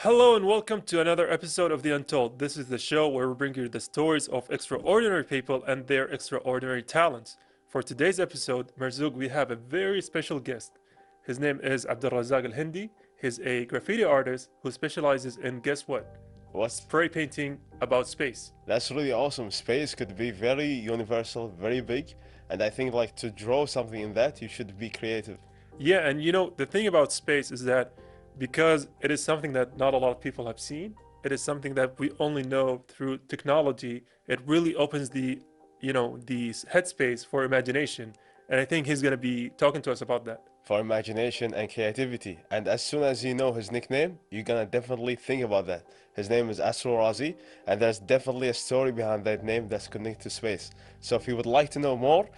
Hello and welcome to another episode of the Untold. This is the show where we bring you the stories of extraordinary people and their extraordinary talents. For today's episode, Marzouk, we have a very special guest. His name is Abdulrazzaq Alhindi. He's a graffiti artist who specializes in, guess what? What? Spray painting about space. That's really awesome. Space could be very universal, very big, and I think like to draw something in that, you should be creative. Yeah, and you know, the thing about space is that because it is something that not a lot of people have seen, it is something that we only know through technology. It really opens the headspace for imagination, and I think he's going to be talking to us about that. For imagination and creativity. And as soon as you know his nickname, you're gonna definitely think about that. His name is Abdulrazzaq, and there's definitely a story behind that name that's connected to space. So if you would like to know more,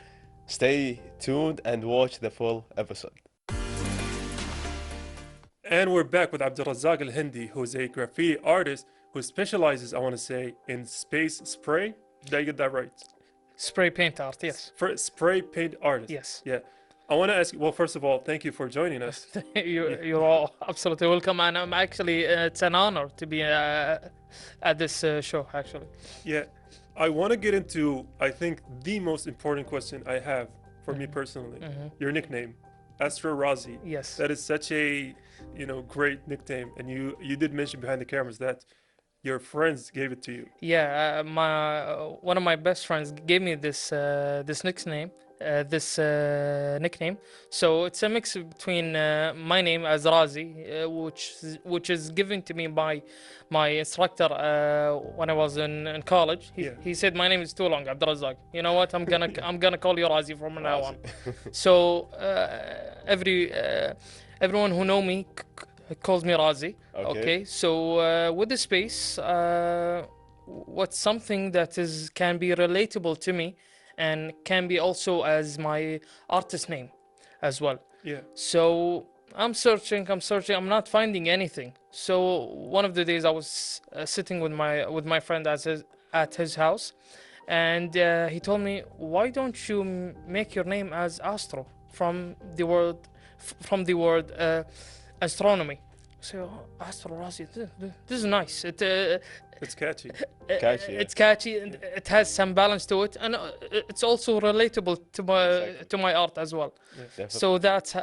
stay tuned and watch the full episode. And we're back with Abdulrazzaq Alhindi, who's a graffiti artist who specializes, I want to say, in space spray. Did I get that right? Spray paint art, yes. Spray paint artist. Yes. Yeah. I want to ask you, well, first of all, thank you for joining us. You're all absolutely welcome, and I'm actually, it's an honor to be at this show, actually. Yeah. I want to get into, I think, the most important question I have for me personally. Your nickname, Abdulrazzaq. Yes. That is such a, great nickname. And you did mention behind the cameras that your friends gave it to you. Yeah, one of my best friends gave me this nickname. Nickname. So it's a mix between my name Azrazi, which is given to me by my instructor when I was in college. He said my name is too long, Abdulrazzaq. You know what? I'm gonna call you Razi from now on. So everyone who know me calls me Razi. Okay. So with the space, what's something that can be relatable to me, and can be also as my artist name as well. Yeah. So I'm searching, I'm not finding anything. So one of the days I was sitting with my friend at his house, and he told me, why don't you make your name as Astro from the word astronomy? So Abdulrazzaq, this is nice. It's catchy. It's catchy, and it has some balance to it, and it's also relatable to my art as well. Yeah, so that's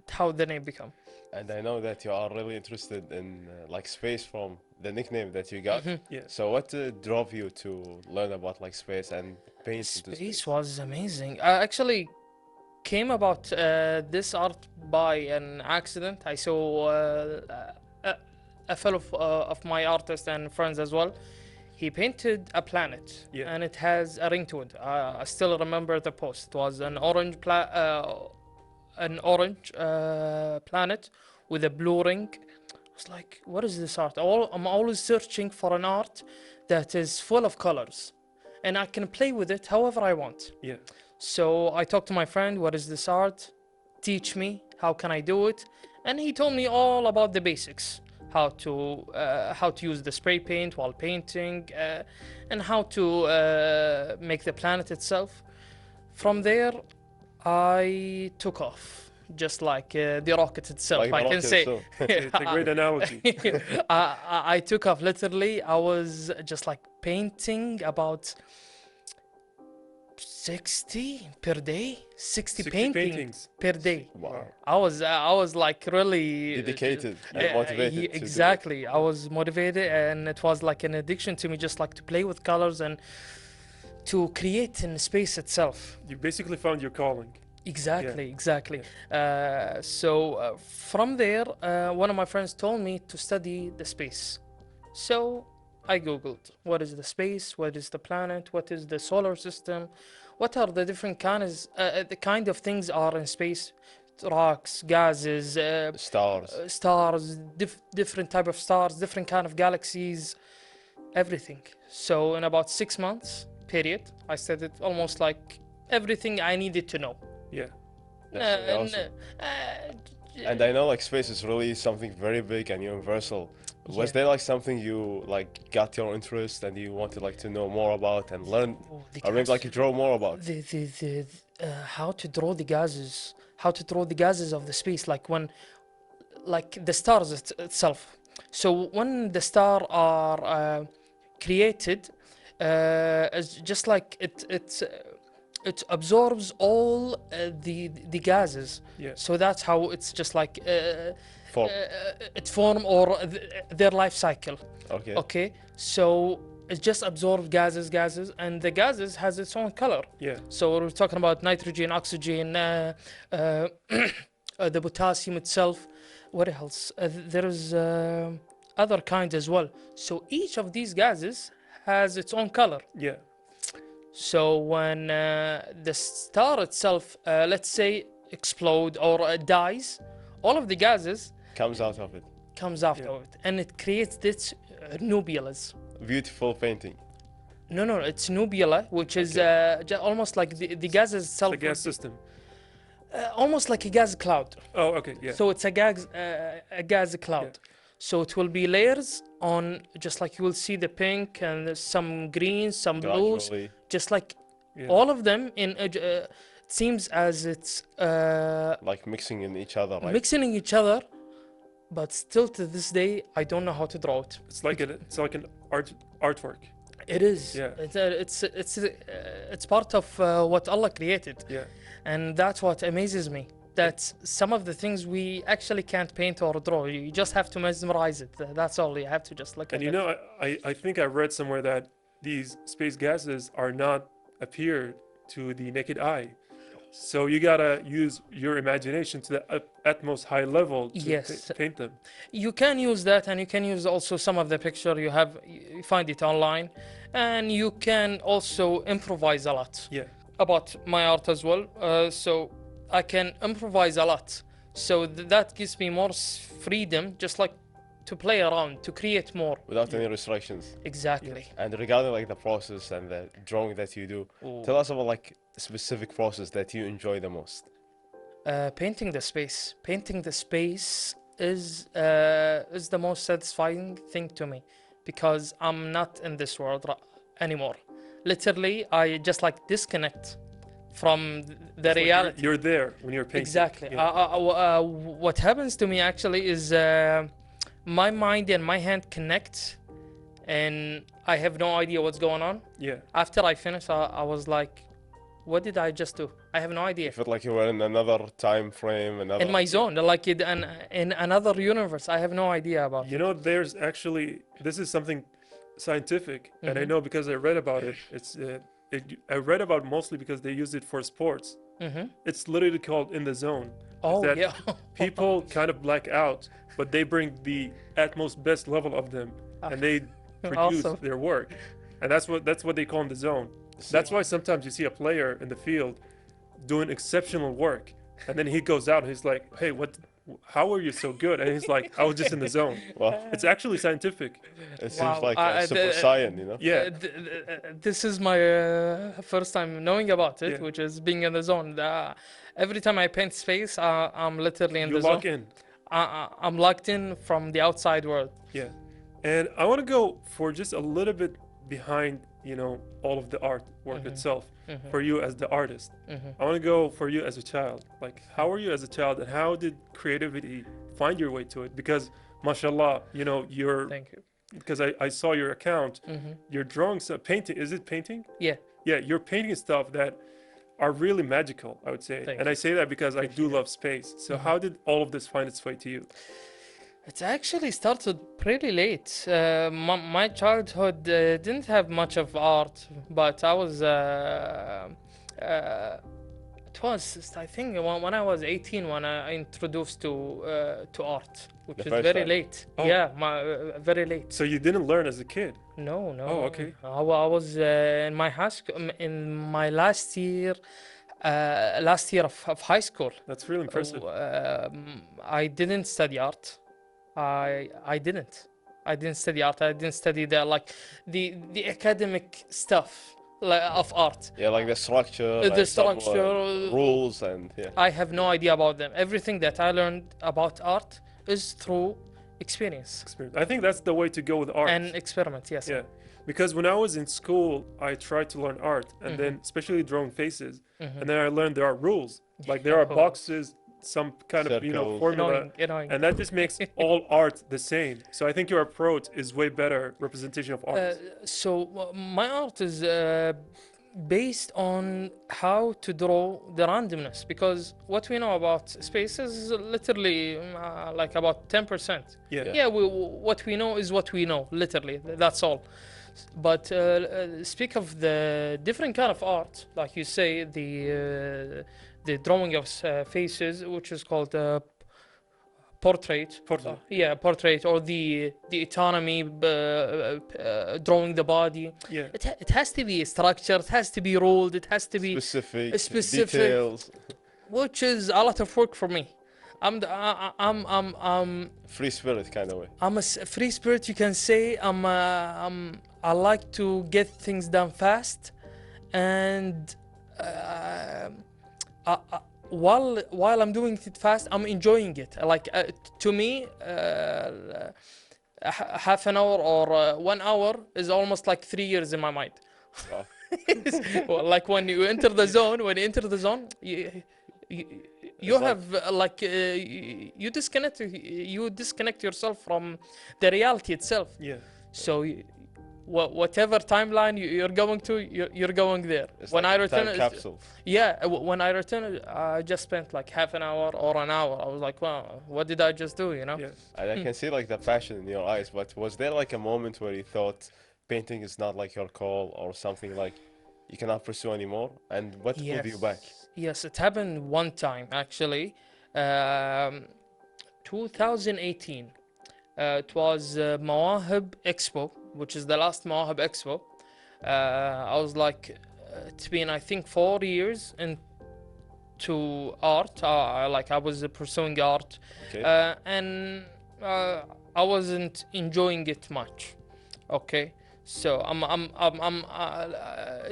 how the name became. And I know that you are really interested in like space from the nickname that you got. Yeah. So what drove you to learn about like space and paint into Space was amazing. I actually came about this art by an accident. I saw a fellow of my artists and friends as well. He painted a planet, and it has a ring to it. I still remember the post. It was an orange planet with a blue ring. I was like, what is this art? I'm always searching for an art that is full of colors, and I can play with it however I want. Yeah. So I talked to my friend, what is this art? Teach me, how can I do it? And he told me all about the basics. How to use the spray paint while painting, and how to make the planet itself. From there, I took off, just like the rocket itself. Like I can say. It's a great analogy. I took off literally. I was just like painting about 60 per day, 60 paintings per day. Wow. I was like really Dedicated and motivated. Exactly. I was motivated, and it was like an addiction to me, just like to play with colors and to create in space itself. You basically found your calling. Exactly. So from there, one of my friends told me to study the space. So I googled what is the space, what is the planet, what is the solar system, what are the different the kind of things are in space, rocks, gases, stars, different type of stars, different kind of galaxies, everything. So in about 6 months period, I studied almost like everything I needed to know. Yeah. That's really awesome. And I know like space is really something very big and universal. Was there like something you like got your interest and you wanted like to know more about and learn, or maybe like you draw more about? How to draw the gases of the space, like the stars itself. So when the star are created, it's just like it absorbs all the gases. Yeah. So that's how it's just like Form. it form or their life cycle. Okay. Okay, so it just absorbs gases, and the gases has its own color. Yeah. So we're talking about nitrogen, oxygen, the potassium itself. What else? There is other kinds as well. So each of these gases has its own color. Yeah. So when the star itself, let's say, explode or dies, all of the gases Comes out of it. comes out Yeah. of it, and it creates this nubulas. Beautiful painting. No, it's nubula, which is almost like the gases itself. The gas system. Almost like a gas cloud. Oh, okay. Yeah. So it's a gas cloud. So it will be layers on, just like you will see the pink and some greens, some blues, Gradually. just like Yeah. all of them in. It seems as it's Like mixing in each other, right? mixing each other, but still to this day I don't know how to draw it. It's like an artwork. It is. Yeah. It's part of what Allah created, Yeah. and that's what amazes me. That some of the things we actually can't paint or draw. You just have to mesmerize it. That's all. You have to just look And at you it. know, I think I read somewhere that these space gases are not appear to the naked eye. So you gotta use your imagination to the utmost high level to Yes. paint them. You can use that, and you can use also some of the picture you have. You find it online, and you can also improvise a lot Yeah. about my art as well. So I can improvise a lot. So that gives me more freedom, just like to play around, to create more. Without any restrictions. Exactly. And regarding like the process and the drawing that you do, Ooh. tell us about like a specific process that you enjoy the most. Painting the space. Painting the space is the most satisfying thing to me, because I'm not in this world anymore. Literally, I just like disconnect from the It's like reality. you're there when you're painting. Exactly. Yeah. What happens to me actually is my mind and my hand connect, and I have no idea what's going on. Yeah. After I finish, I was like, what did I just do? I have no idea. You felt like you were in another time frame, another. In my zone, like in another universe. I have no idea about You know, there's actually this is something scientific, and I Mhm. know because I read about it. I read about mostly because they use it for sports. hmm It's literally called in the zone. Oh that yeah. People kind of black out, but they bring the utmost best level of them, and they produce Awesome. their work, and that's what they call in the zone. That's why sometimes you see a player in the field doing exceptional work, and then he goes out and he's like, "Hey, how are you so good?" And he's like, "I was just in the zone." Well, It's actually scientific. it seems Wow. like a super saiyan, you know? Yeah. This is my first time knowing about it, Yeah. which is being in the zone. Every time I paint space, I'm literally in You the lock zone. in. I'm locked in from the outside world. Yeah. And I want to go for just a little bit behind, all of the artwork itself for you as the artist. I want to go for you as a child. Like, how were you as a child, and how did creativity find your way to it? Because, mashallah, you're, Thank you. because I saw your account, your drawings, painting, is it painting? Yeah. Yeah, you're painting stuff that are really magical, I would say. Thank And I say that because I do love space. So how did all of this find its way to you? It actually started pretty late. My childhood didn't have much of art, but I was. It was, I think, when I was 18 when I introduced to art, which The is first very time. late. Oh. Yeah, very late. So you didn't learn as a kid? No. Oh, okay. I was in my high school, in my last year of high school. That's really impressive. I didn't study art. I didn't. I didn't study art. I didn't study the academic stuff of art. Yeah, like the structure, The and some, structure. rules, and yeah. I have no idea about them. Everything that I learned about art is through experience Experience. I think that's the way to go with art. and experiment. Yes. Yeah, because when I was in school, I tried to learn art, and then especially drawing faces, and then I learned there are rules. Like there are Oh. boxes some kind of Circles. formula, Annoying. and that just makes all art the same. So I think your approach is way better representation of art. So my art is based on how to draw the randomness, because what we know about space is literally like about 10%. Yeah. What we know is what we know, literally, that's all. But speak of the different kind of art, like you say, the drawing of faces, which is called portrait. Portrait. Portrait, or the autonomy, drawing the body. Yeah. It has to be structured, it has to be ruled, it has to be Specific details. which is a lot of work for me. I'm Free spirit kind of way. I'm a free spirit, you can say. I like to get things done fast, and while I'm doing it fast, I'm enjoying it. Like to me, half an hour or 1 hour is almost like 3 years in my mind. Wow. Well, like when you enter the zone, you It's have you disconnect yourself from the reality itself. Yeah. So whatever timeline you're going to, you're going there. It's When like I a time return, capsule. when I return, I just spent like half an hour or an hour. I was like, wow, what did I just do? Yeah. And I can see like the passion in your eyes, but was there like a moment where you thought painting is not like your call, or something like you cannot pursue anymore? And what pulled you back? Yes, it happened one time actually. 2018. It was Mawahib Expo, which is the last Mawahib Expo. I was like, it's been I think 4 years into art. Like I was pursuing art, Okay. and I wasn't enjoying it much. Okay. So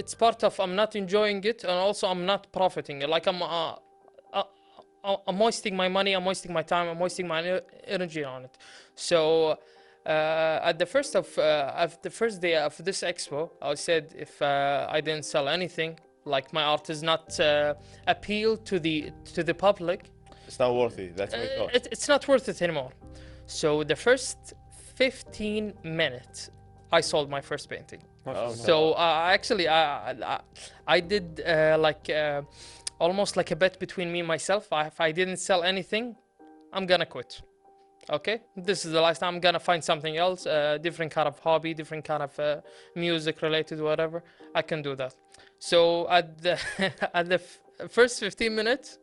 it's part of I'm not enjoying it, and also I'm not profiting. Like I'm wasting my money, I'm wasting my time, I'm wasting my energy on it. So at the first day of this expo, I said if I didn't sell anything, like my art is not appeal to the public, It's not worthy. That's my thought. it's not worth it anymore. So the first 15 minutes, I sold my first painting. Oh, So actually, I did almost like a bet between me and myself. If I didn't sell anything, I'm gonna quit. Okay, this is the last time. I'm gonna find something else, different kind of hobby, different kind of music related, whatever. I can do that. So at the first 15 minutes,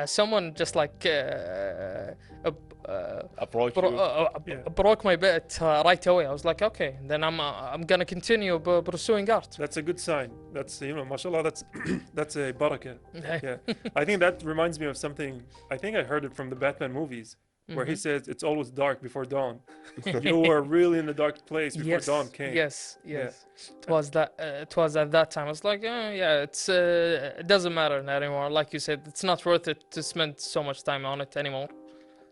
someone just like Approach you. broke my bet right away. I was like, okay, then I'm gonna continue pursuing art. That's a good sign. That's mashallah. That's a barakah. Yeah. I think that reminds me of something. I think I heard it from the Batman movies, where he says it's always dark before dawn. You were really in a dark place before dawn came. Yes. It was that. It was at that time. I was like, it doesn't matter anymore. Like you said, it's not worth it to spend so much time on it anymore.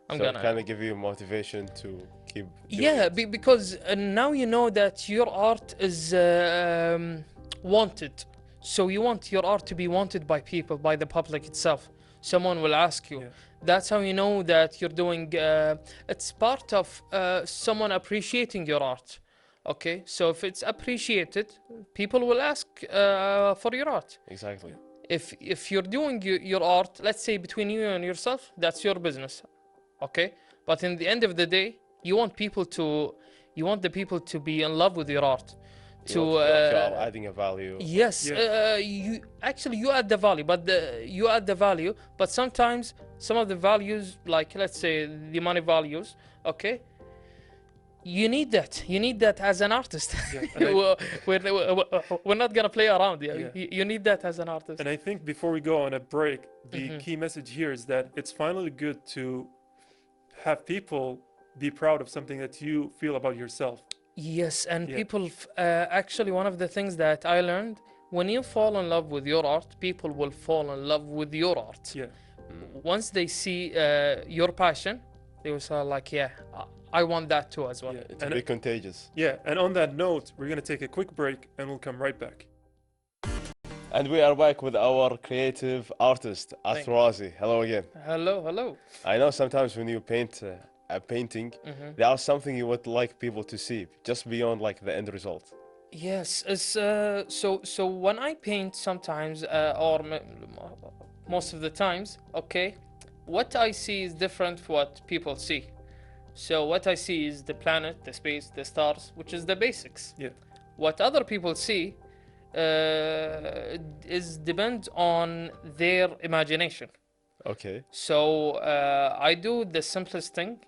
I'm So gonna kind of give you motivation to keep doing Yeah, it. because now you know that your art is wanted. So you want your art to be wanted by people, by the public itself. Someone will ask you. Yeah. That's how you know that you're doing. It's part of someone appreciating your art. Okay, so if it's appreciated, people will ask for your art. Exactly. If you're doing your art, let's say between you and yourself, that's your business. Okay, but in the end of the day, you want the people to be in love with your art. You are adding a value. Yes, you add the value, but sometimes some of the values, like let's say the money values, okay, you need that as an artist. Yeah, we're not gonna play around. You need that as an artist. And I think before we go on a break, the key message here is that it's finally good to have people be proud of something that you feel about yourself. Yes, and people, actually, one of the things that I learned, when you fall in love with your art, people will fall in love with your art. Yeah. Once they see your passion, they will say like, yeah, I want that too as well. Yeah. It's a bit contagious. Yeah, and on that note, we're going to take a quick break and we'll come right back. And we are back with our creative artist, Thank you. Abdulrazzaq. Hello again. Hello, hello. I know sometimes when you paint a painting, there are something you would like people to see, just beyond like the end result. Yes, it's so when I paint sometimes or most of the times, okay, what I see is different from what people see. So what I see is the planet, the space, the stars, which is the basics. Yeah. What other people see is depends on their imagination. Okay. So I do the simplest thing,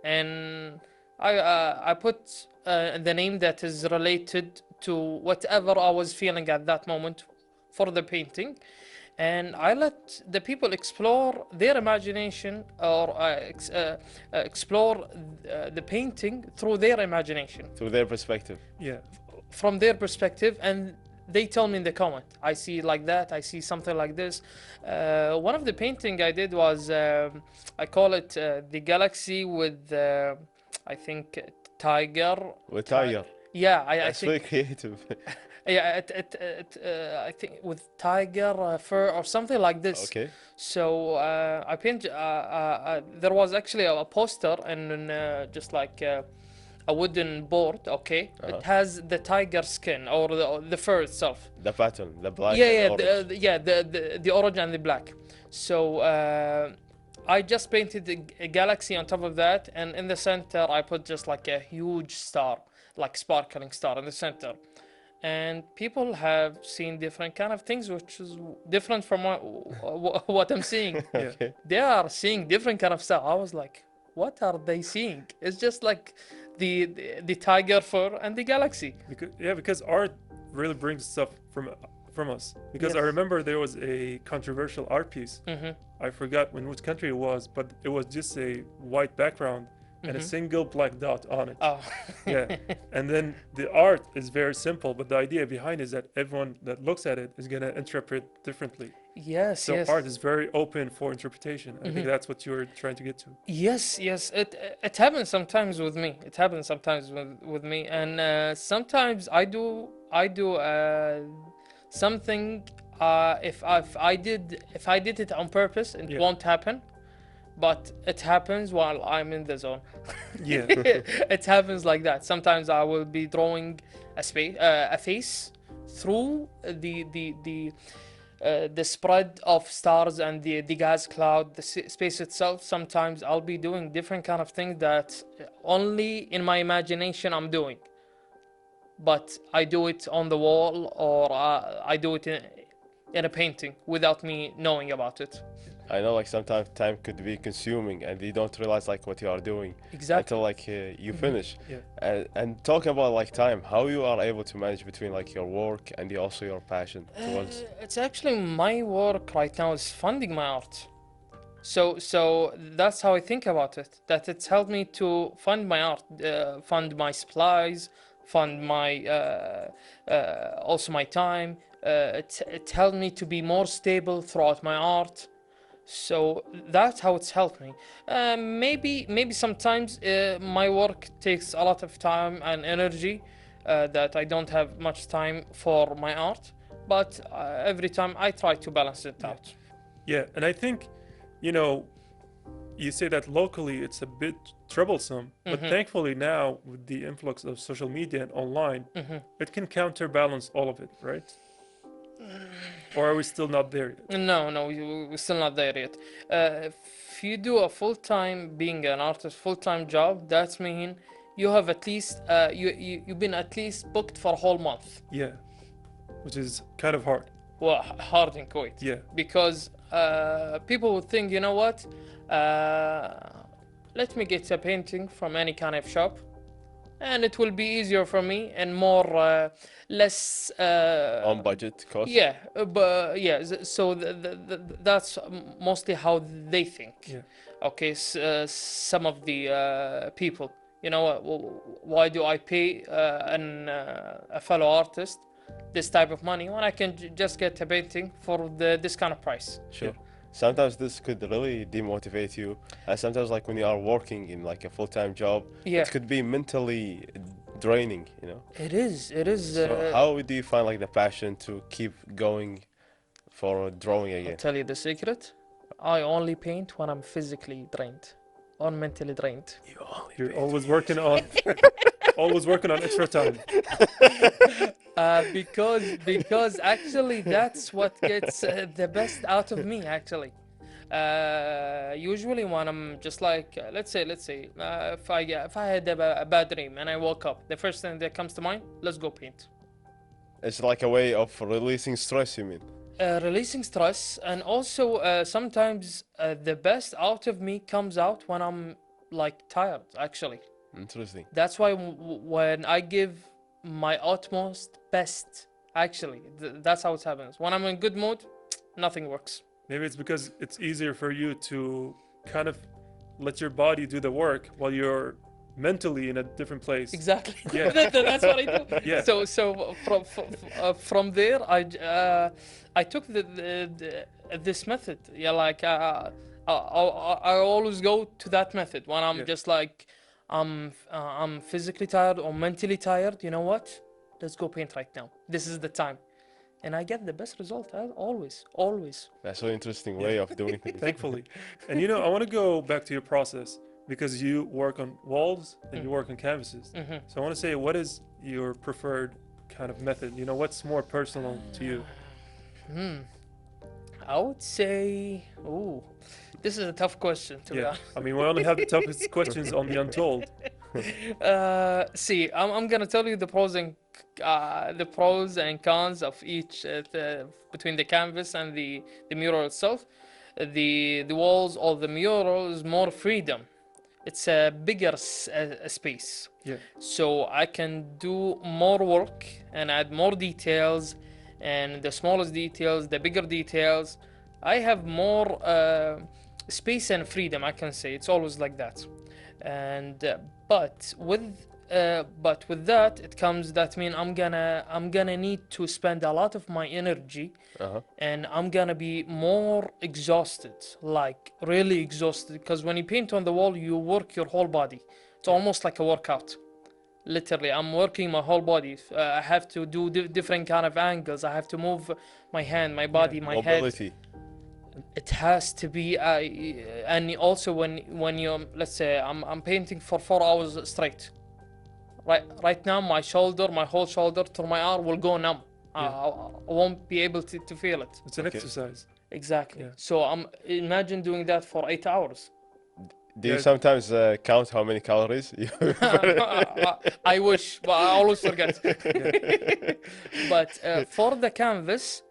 and I put the name that is related to whatever I was feeling at that moment for the painting, and I let the people explore their imagination or explore the painting through their imagination, Through their perspective. Yeah. from their perspective, and they tell me in the comment, I see like that, I see something like this. One of the painting I did was I call it the galaxy with I think tiger. With tiger. Yeah, I That's very think creative. yeah, I think with tiger fur or something like this. Okay. So I paint. There was actually a poster and just like a wooden board. Okay, it has the tiger skin or the fur itself. The pattern, the black. Yeah, and orange. the orange and the black. So I just painted a galaxy on top of that, and in the center I put just like a huge star, like sparkling star in the center. And people have seen different kind of things, which is different from what I'm seeing. Okay. They are seeing different kind of stuff. I was like, what are they seeing? It's just like the tiger fur and the galaxy. Because art really brings stuff from us. Because I Yes. remember there was a controversial art piece. Mm-hmm. I forgot in which country it was, but it was just a white background and a single black dot on it. Oh. Yeah. And then the art is very simple, but the idea behind is that everyone that looks at it is going to interpret differently. Yes, So yes. art is very open for interpretation. I think that's what you're trying to get to. Yes, yes. It happens sometimes with me. It happens sometimes with me, and sometimes I do something. If I did it on purpose, it Yeah. won't happen. But it happens while I'm in the zone. Yeah. It happens like that. Sometimes I will be drawing a face through the spread of stars and the gas cloud, the space itself. Sometimes I'll be doing different kind of things that only in my imagination I'm doing, but I do it on the wall or I do it in a painting without me knowing about it. I know like sometimes time could be consuming and you don't realize like what you are doing Exactly. until like you finish. Yeah. And talking about like time, how you are able to manage between like your work and also your passion towards. It's actually my work right now is funding my art. So that's how I think about it. That it's helped me to fund my art, fund my supplies, fund my also my time. It helped me to be more stable throughout my art. So that's how it's helped me. Maybe sometimes my work takes a lot of time and energy that I don't have much time for my art. But every time I try to balance it out. Yeah. And I think, you say that locally it's a bit troublesome, but thankfully now with the influx of social media and online, it can counterbalance all of it, right? Or are we still not there yet? No, we're still not there yet. If you do a full-time, being an artist, full-time job, that means you have at least, you've been at least booked for a whole month. Yeah. Which is kind of hard. Well, hard in Kuwait. Yeah. Because people would think, you know what, let me get a painting from any kind of shop, and it will be easier for me and more less On budget cost. yeah, but yeah, so that's mostly how they think. Yeah. Okay, some of the people, why do I pay a fellow artist this type of money when I can just get a painting for this kind of price? Sure. Sometimes this could really demotivate you, and sometimes like when you are working in like a full-time job, Yeah. it could be mentally draining, you know. It is. It is. So how do you find like the passion to keep going for drawing I'll again? tell you the secret. I only paint when I'm physically drained or mentally drained. You're always working on always working on extra time. Because actually that's what gets the best out of me actually. Usually when I'm just like let's say if I had a bad dream and I woke up, the first thing that comes to mind, let's go paint. It's like a way of releasing stress, you mean? Releasing stress, and also sometimes the best out of me comes out when I'm like tired actually. Interesting. That's why when I give my utmost best, actually, that's how it happens. When I'm in good mood, nothing works. Maybe it's because it's easier for you to kind of let your body do the work while you're mentally in a different place. Exactly. Yeah. That's what I do. Yeah. So from there, I took this method. Yeah, like I always go to that method when I'm just like I'm physically tired or mentally tired. You know what? Let's go paint right now. This is the time. And I get the best result always. That's an interesting way of doing things. Thankfully. And you know, I want to go back to your process because you work on walls and you work on canvases. So I want to say, what is your preferred kind of method? You know, what's more personal to you? I would say, this is a tough question to be honest. I mean, we only have the toughest questions on the Untold. See, I'm gonna tell you the pros and cons of each between the canvas and the mural itself. The walls or the mural is more freedom. It's a bigger space. Yeah. So I can do more work and add more details, and the smallest details, the bigger details. I have more space and freedom, I can say. It's always like that. And but with that it comes that mean I'm gonna need to spend a lot of my energy, and I'm gonna be more exhausted, like really exhausted, because when you paint on the wall you work your whole body. It's almost like a workout. Literally, I'm working my whole body. I have to do different kind of angles. I have to move my hand, my body, my Mobility. head. It has to be, and also when you, let's say I'm painting for 4 hours straight. Right now, my whole shoulder to my arm will go numb. I won't be able to feel it. It's an exercise. Exactly. Yeah. So imagine doing that for 8 hours. Do you sometimes count how many calories you I wish, but I always forget. But for the canvas,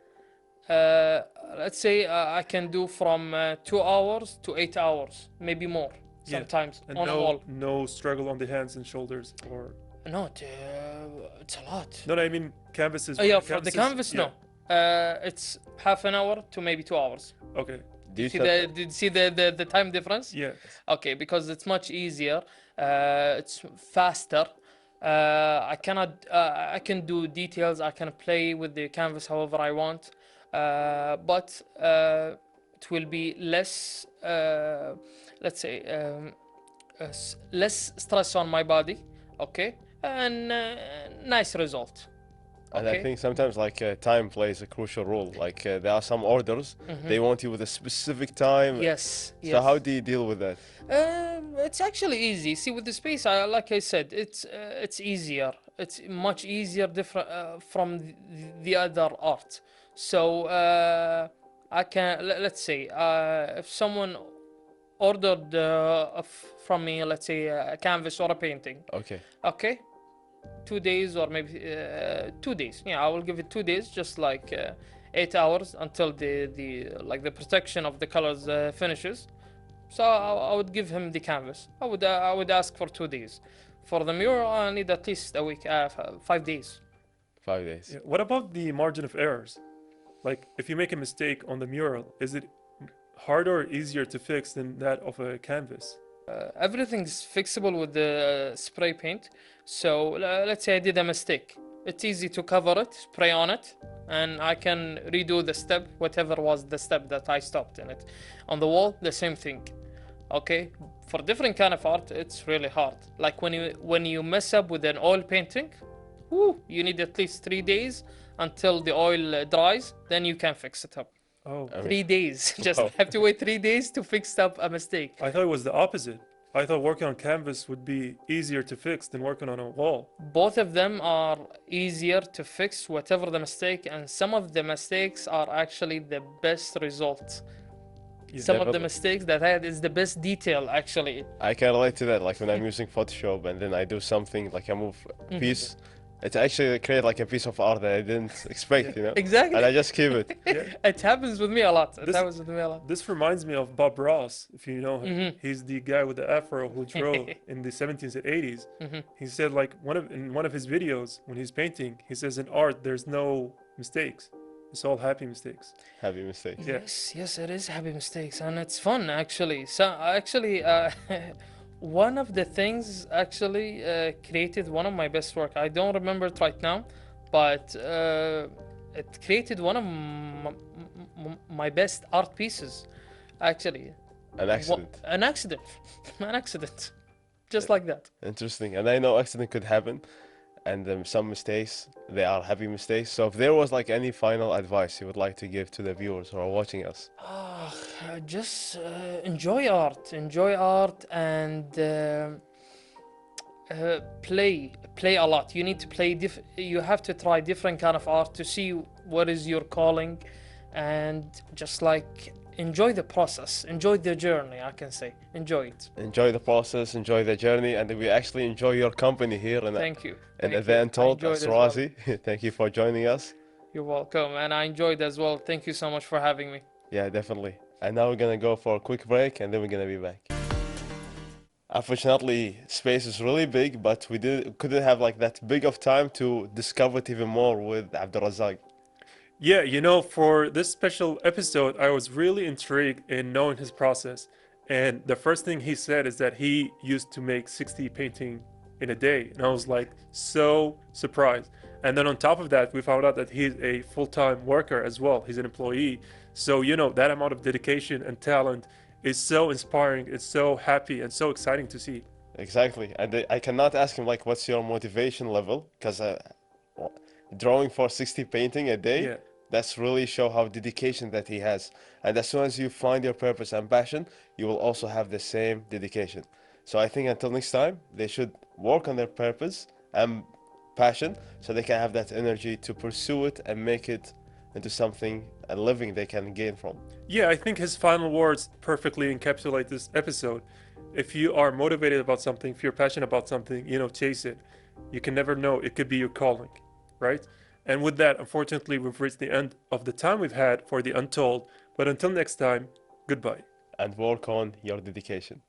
let's say I can do from 2 hours to 8 hours, maybe more sometimes And on a wall. no struggle on the hands and shoulders, or No, it's a lot. no, I mean canvases. Yeah, for the canvas, no. It's half an hour to maybe 2 hours. Okay. Did you see the time difference? Yeah. Okay, because it's much easier. It's faster. I can do details. I can play with the canvas however I want. But it will be less, let's say, less stress on my body. Okay, and nice result. And I think sometimes like time plays a crucial role. Like there are some orders, they want you with a specific time. Yes. So how do you deal with that? It's actually easy. See, with the space, like I said, it's easier. It's much easier, different from the other art. So I can, let's say, if someone ordered from me, let's say, a canvas or a painting. Okay. 2 days or maybe 2 days. Yeah, I will give it 2 days, just like 8 hours until the protection of the colors finishes. So I would give him the canvas. I would ask for 2 days. For the mural, I need at least a week, 5 days. 5 days. Yeah. What about the margin of errors? Like, if you make a mistake on the mural, is it harder or easier to fix than that of a canvas? Everything's fixable with the spray paint. So let's say I did a mistake. It's easy to cover it, spray on it, and I can redo the step, whatever was the step that I stopped in it. On the wall, the same thing. Okay, for different kind of art, it's really hard. Like when you mess up with an oil painting, woo, you need at least 3 days until the oil dries, then you can fix it up. Oh, 3 days. Just Wow. have to wait 3 days to fix up a mistake. I thought it was the opposite. I thought working on canvas would be easier to fix than working on a wall. Both of them are easier to fix, whatever the mistake, and some of the mistakes are actually the best results. Yeah. Some of the Definitely. mistakes that I had is the best detail, actually. I can relate to that. Like when I'm using Photoshop and then I do something, like I move a piece, it actually create like a piece of art that I didn't expect, you know? Exactly. And I just keep it. Yeah. It happens with me a lot. It This- happens with me a lot. This reminds me of Bob Ross, if you know him. Mhm. He's the guy with the afro who drove in the 70s and 80s. Mhm. He said like in one of his videos when he's painting, he says in art there's no mistakes. It's all happy mistakes. Happy mistake. Yeah. Yes, it is happy mistakes, and it's fun actually. So actually, one of the things actually created one of my best work. I don't remember it right now, but it created one of my best art pieces. Actually, An accident. an accident, an accident, just like that. Interesting. And I know accident could happen, and some mistakes, they are happy mistakes. So if there was like any final advice you would like to give to the viewers who are watching us. Just enjoy art, and play a lot. You need to play. You have to try different kind of art to see what is your calling, and just like enjoy the process, enjoy the journey. I can say enjoy it. Enjoy the process, enjoy the journey, and we actually enjoy your company here in Thank you. in Thank you. the Untold. I enjoyed as well. Razi, thank you for joining us. You're welcome, and I enjoyed as well. Thank you so much for having me. Yeah, definitely. And now we're gonna go for a quick break, and then we're gonna be back. Unfortunately, space is really big, but we couldn't have like that big of time to discover it even more with Abdulrazzaq. Yeah, you know, for this special episode, I was really intrigued in knowing his process. And the first thing he said is that he used to make 60 painting in a day. And I was like so surprised. And then on top of that, we found out that he's a full-time worker as well. He's an employee. So, you know, that amount of dedication and talent is so inspiring. It's so happy and so exciting to see. Exactly. And I cannot ask him like, what's your motivation level? Because drawing for 60 painting a day, Yeah. that's really show how dedication that he has. And as soon as you find your purpose and passion, you will also have the same dedication. So I think until next time, they should work on their purpose and passion so they can have that energy to pursue it and make it into something, a living they can gain from. Yeah, I think his final words perfectly encapsulate this episode. If you are motivated about something, if you're passionate about something, you know, chase it. You can never know. It could be your calling, right? And with that, unfortunately, we've reached the end of the time we've had for the Untold. But until next time, goodbye. And work on your dedication.